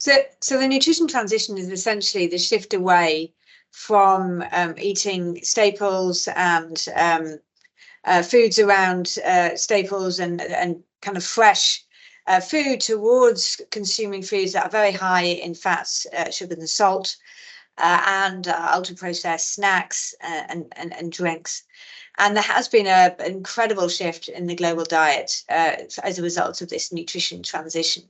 So the nutrition transition is essentially the shift away from eating staples and foods around staples and kind of fresh food towards consuming foods that are very high in fats, sugar and salt, and ultra-processed snacks and drinks. And there has been an incredible shift in the global diet as a result of this nutrition transition.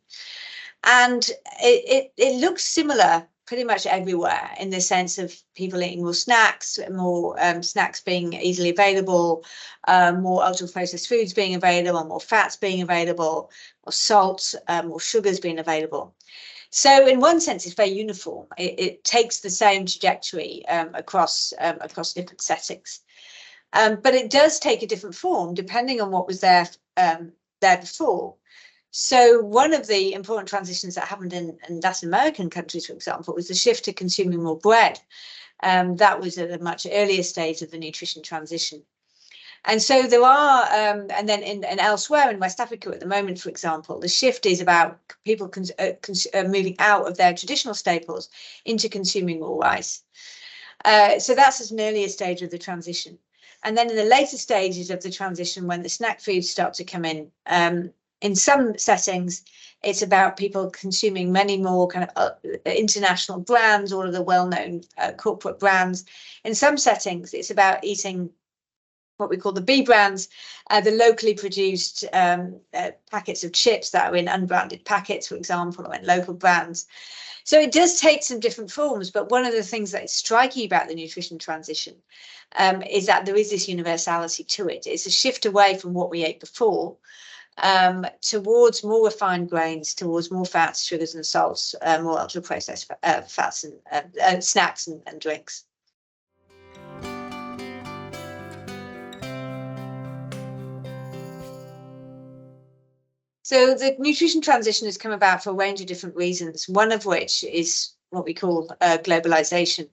And it looks similar pretty much everywhere, in the sense of people eating more snacks being easily available, more ultra-processed foods being available, more fats being available, more salt, more sugars being available. So in one sense, it's very uniform. It takes the same trajectory across different settings. But it does take a different form depending on what was there before. So one of the important transitions that happened in Latin American countries, for example, was the shift to consuming more bread. That was at a much earlier stage of the nutrition transition. And so there are, and then and elsewhere in West Africa at the moment, for example, the shift is about people moving out of their traditional staples into consuming more rice. So that's at an earlier stage of the transition. And then in the later stages of the transition, when the snack foods start to come in some settings, it's about people consuming many more kind of international brands, all of the well-known corporate brands. In some settings, it's about eating what we call the B brands, the locally produced packets of chips that are in unbranded packets, for example, or in local brands. So it does take some different forms, but one of the things that is striking about the nutrition transition is that there is this universality to it. It's a shift away from what we ate before towards more refined grains, towards more fats, sugars and salts, more ultra-processed fats and snacks and drinks. So the nutrition transition has come about for a range of different reasons, one of which is what we call globalization.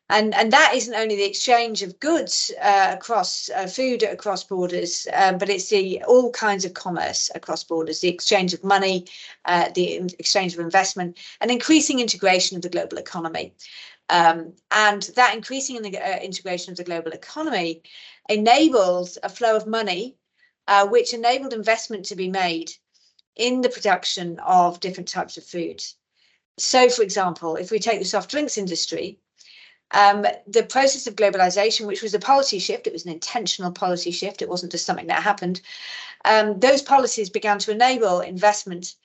And that isn't only the exchange of goods across food across borders, but it's all kinds of commerce across borders, the exchange of money, the exchange of investment, and increasing integration of the global economy. And that increasing integration of the global economy enables a flow of money, which enabled investment to be made in the production of different types of foods. So, for example, if we take the soft drinks industry, the process of globalization, which was a policy shift, it was an intentional policy shift, it wasn't just something that happened, those policies began to enable investment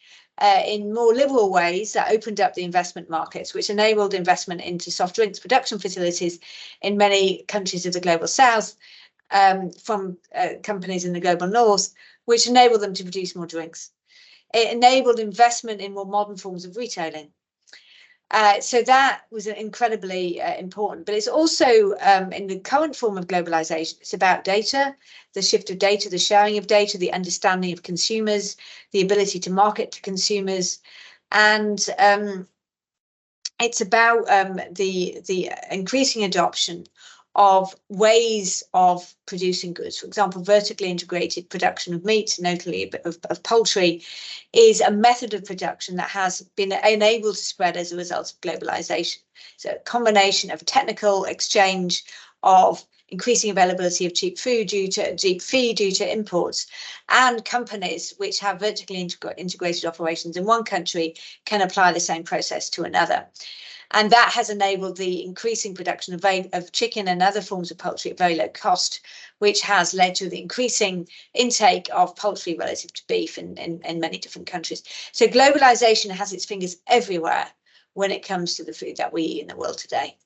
in more liberal ways that opened up the investment markets, which enabled investment into soft drinks production facilities in many countries of the global south, from companies in the global north, which enabled them to produce more drinks. It enabled investment in more modern forms of retailing. So that was incredibly important. But it's also in the current form of globalization, it's about data, the shift of data, the sharing of data, the understanding of consumers, the ability to market to consumers. And it's about the increasing adoption of ways of producing goods. For example, vertically integrated production of meat, notably of poultry, is a method of production that has been enabled to spread as a result of globalization. So a combination of technical exchange of increasing availability of cheap feed due to imports, and companies which have vertically integrated operations in one country can apply the same process to another. And that has enabled the increasing production of chicken and other forms of poultry at very low cost, which has led to the increasing intake of poultry relative to beef in many different countries. So globalization has its fingers everywhere when it comes to the food that we eat in the world today.